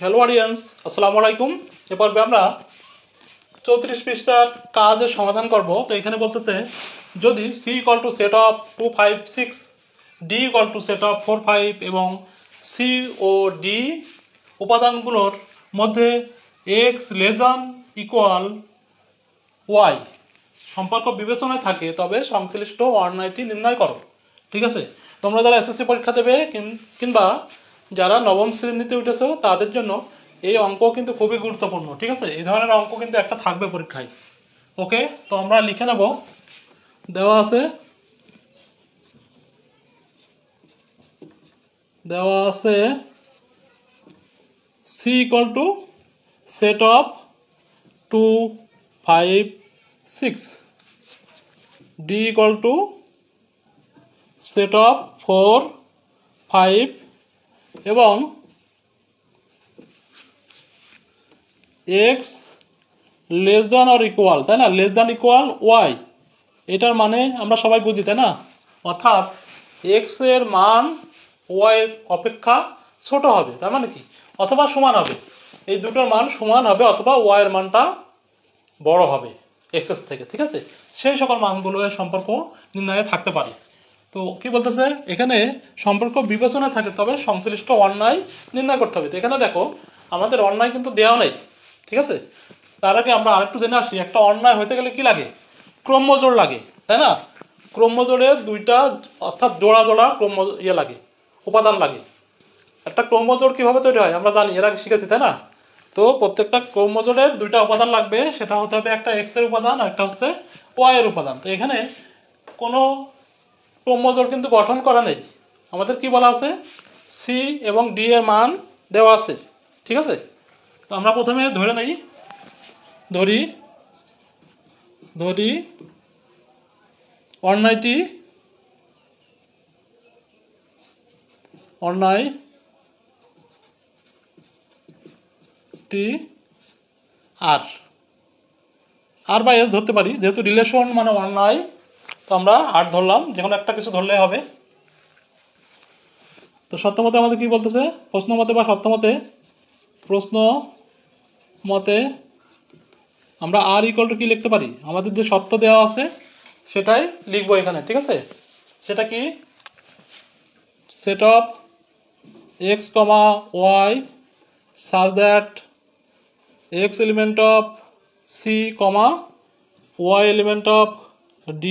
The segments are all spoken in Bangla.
হ্যালো অডিয়েন্স, আসসালামু আলাইকুম। এ পর্বে আমরা 34 পৃষ্ঠার কাজের সমাধান করব। তো এখানে বলতেছে যদি C equal to set of 2 5 6, D equal to set of 4 5 এবং সি ও ডি উপাদানগুলোর মধ্যে x less than equal y সম্পর্ক বিবেচনায় থাকে, তবে সংশ্লিষ্ট অন্যায়টি নির্ণয় করো। ঠিক আছে, তোমরা যারা এসএসসি পরীক্ষা দেবে কিংবা যারা নবম শ্রেণীতে উঠেছো তাদের জন্য এই অঙ্ক কিন্তু খুবই গুরুত্বপূর্ণ। ঠিক আছে, এই ধরনের অঙ্ক কিন্তু একটা থাকবে পরীক্ষায়। ওকে, তো আমরা লিখে নেব। দেওয়া আছে C equal to set of 2 5 6, D equal to set of 4 5 এবং x less than or equal, তাই না, লেস দ্যান ইকুয়াল ওয়াই। এটার মানে আমরা সবাই বুঝি, তাই না, অর্থাৎ এক্স এর মান ওয়াই অপেক্ষা ছোট হবে, তার মানে কি, অথবা সমান হবে। এই দুটোর মান সমান হবে অথবা ওয়াই এর মানটা বড় হবে এক্স এর থেকে। ঠিক আছে, সেই সকল মানগুলো এর সম্পর্ক নির্ণয়ে থাকতে পারে। তো কি বলতেছে এখানে, সম্পর্ক বিবেচনা থাকে তবে সংশ্লিষ্ট অন্যায় নির্ণয় করতে হবে। তো এখানে দেখো আমাদের অন্যায় কিন্তু দেওয়া নেই। ঠিক আছে, তার আগে আমরা আরেকটু জেনে আসি, একটা অন্যায় হইতে গেলে কি লাগে, ক্রমজোড় লাগে, তাই না। ক্রমজোড়ের দুইটা অর্থাৎ জোড়া জোড়া লাগে, উপাদান লাগে। একটা ক্রমজোড় কিভাবে তৈরি হয় আমরা জানি, এর আগে শিখেছি, তাই না। তো প্রত্যেকটা ক্রমজোড়ের দুইটা উপাদান লাগবে, সেটা হতে হবে একটা এক্স এর উপাদান আর একটা হচ্ছে ওয়াই এর উপাদান। তো এখানে কোনো ক্রমজোড় কিন্তু গঠন করা নেই। আমাদের কি বলা আছে, সি এবং ডি এর মান দেওয়া আছে। ঠিক আছে, তো আমরা প্রথমে ধরি অন্যায়টি আর বা এস ধরতে পারি, যেহেতু রিলেশন মানে অন্যায়, তো আমরা আর ধরলাম, যে কোনো একটা কিছু ধরলে হবে। তো সত্য মতে আমাদের কি বলতেছে, প্রশ্ন মতে আমরা আর ইকুয়াল টু কি লিখতে পারি, আমাদের যে সত্য দেওয়া আছে সেটাই লিখবো এখানে। ঠিক আছে, সেটা কি, set of x comma y such that x element of c comma y element of d,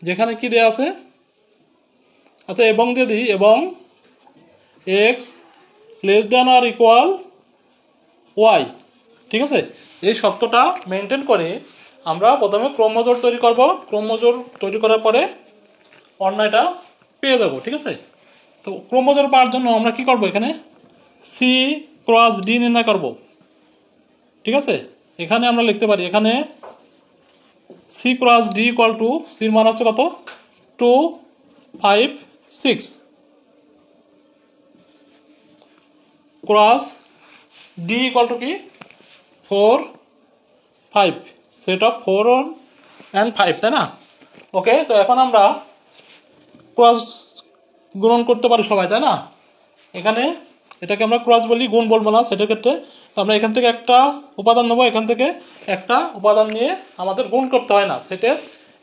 যেখানে কি দেয়া আছে, আচ্ছা এবং যদি এবং x লেস দ্যান আর ইকুয়াল y। ঠিক আছে, এই শর্তটা মেনটেন করে আমরা প্রথমে ক্রমজোড় তৈরি করব। ক্রমজোড় তৈরি করার পরে অন্যায়টা পেয়ে দেবো। ঠিক আছে, তো ক্রমজোড় পাওয়ার জন্য আমরা কি করব, এখানে সি ক্রস ডি নির্ণয় করব। ঠিক আছে, এখানে আমরা লিখতে পারি, এখানে C cross D equal to, সির মান হচ্ছে কত, 2 5 6 ক্রস ডি ইকুয়াল টু কি 4 5, সেট অফ 4 and 5, তাই না। ওকে, তো এখন আমরা ক্রস গুণন করতে পারি সবাই, তাই না। এখানে এটাকে আমরা ক্রস বলি, গুণ বলবো না সেটার ক্ষেত্রে। তো আমরা এখান থেকে একটা উপাদান নেবো, এখান থেকে একটা উপাদান নিয়ে আমাদের গুণ করতে হয় না, সেটের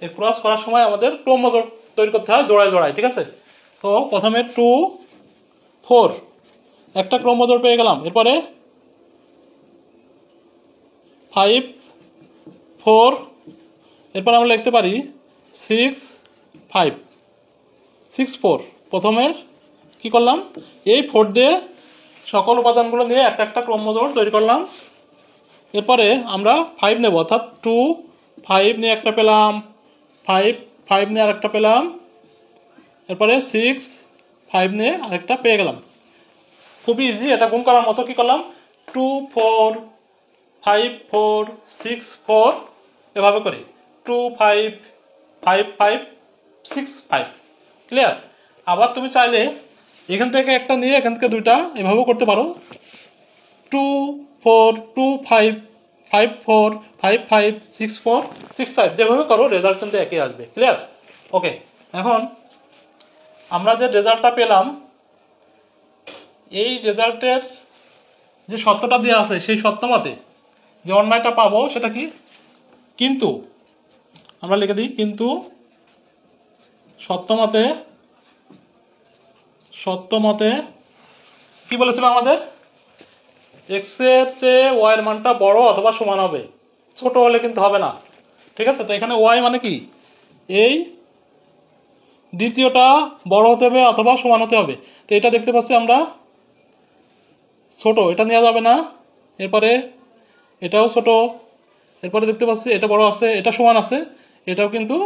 এই ক্রস করার সময় আমাদের ক্রমজোড় তৈরি করতে হয় জোড়ায় জোড়ায়। ঠিক আছে, তো প্রথমে 2 4 একটা ক্রমজোড় পেয়ে গেলাম, এরপরে 5 4, এরপর আমরা লিখতে পারি 6 5 6 4। প্রথমে কি করলাম, এই 4 দিয়ে সকল উপাদানগুলো নিয়ে একটা একটা ক্রমজোড় তৈরি করলাম। এরপরে আমরা 5 নেব, অর্থাৎ 2 5 নিয়ে একটা পেলাম, 5 5 নিয়ে আরেকটা পেলাম, এরপরে 6 5 নিয়ে আরেকটা পেয়ে গেলাম। খুবই ইজি, এটা গুণ করার মতো। কি করলাম, 2 4 5 4 6 4 এভাবে করি, 2 5 5 5 6 5। ক্লিয়ার। আবার তুমি চাইলে এখান থেকে একটা নিয়ে এখান থেকে দুইটা এভাবেও করতে পারো, 2 4 2 5 5 4 5 5 6 4 6 5, যেভাবে করো রেজাল্ট কিন্তু একই আসবে। ক্লিয়ার। ওকে, এখন আমরা যে রেজাল্টটা পেলাম, এই রেজাল্টের যে সত্যটা দেওয়া আছে সেই সত্য মতে যে অন্যায়টা পাবো সেটা কি, কিন্তু আমরা লিখে দিই কিন্তু সত্য মতে কি বলেছিল আমাদের, এক্স এর চেয়ে ওয়াই এর মানটা বড় অথবা সমান হবে, ছোট হলে কিন্তু হবে না। ঠিক আছে, তো এখানে ওয়াই মানে কি, এই দ্বিতীয়টা বড় হতে হবে অথবা সমান হতে হবে। তো এটা দেখতে পাচ্ছি আমরা ছোট, এটা নেওয়া যাবে না। এরপরে এটাও ছোট, এরপরে দেখতে পাচ্ছি এটা বড় আছে, এটা সমান আছে, এটাও কিন্তু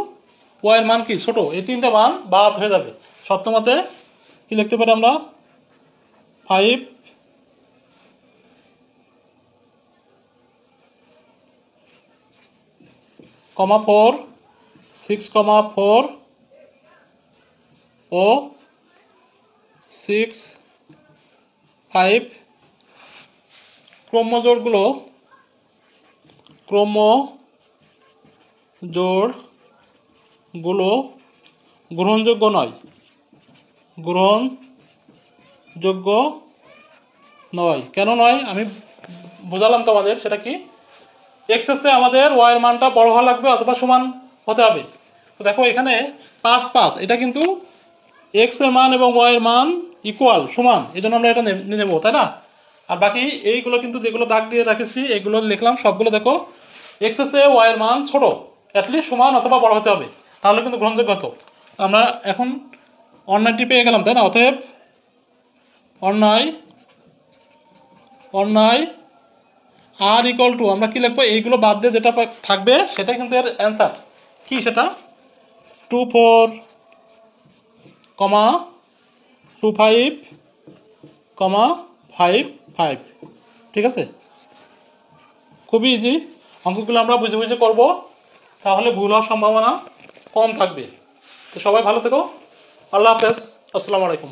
ওয়াই এর মান কি ছোট, এই তিনটা মান বাদ হয়ে যাবে। সত্য মতে কি লিখতে পারি আমরা, 5, 4, 6, 4 ও 6, 5 ক্রমজোড়গুলো গ্রহণযোগ্য নয়, কেন নয় আমি বোঝালাম তোমাদের। সেটা কি, এক্স এর চেয়ে আমাদের ওয়াই এর মানটা বড় হওয়া লাগবে অথবা সমান হতে হবে। তো দেখো এখানে 5, 5 এটা কিন্তু এক্স এর মান এবং ওয়াই এর মান ইকুয়াল সমান, এই জন্য আমরা এটা নিয়ে নেবো, তাই না। আর বাকি এইগুলো কিন্তু যেগুলো দাগ দিয়ে রাখেছি এগুলো লিখলাম সবগুলো দেখো এক্স এর চেয়ে ওয়াই এর মান ছোট, অ্যাটলিস্ট সমান অথবা বড় হতে হবে, তাহলে কিন্তু গ্রহণযোগ্য হতো। আমরা এখন অন্যায়টি পেয়ে গেলাম, তাই না। অতএব অন্যায় আর ইকুয়াল টু আমরা কি লিখবো, এইগুলো বাদ দিয়ে যেটা থাকবে সেটাই কিন্তু এর অ্যান্সার। কি সেটা, 24, 25, 5, 5। ঠিক আছে, খুবই ইজি। অঙ্কগুলো আমরা বুঝে বুঝে করবো, তাহলে ভুল হওয়ার সম্ভাবনা কম থাকবে। তো সবাই ভালো থেকো, আল্লাহ হাফেজ, আসসালামু আলাইকুম।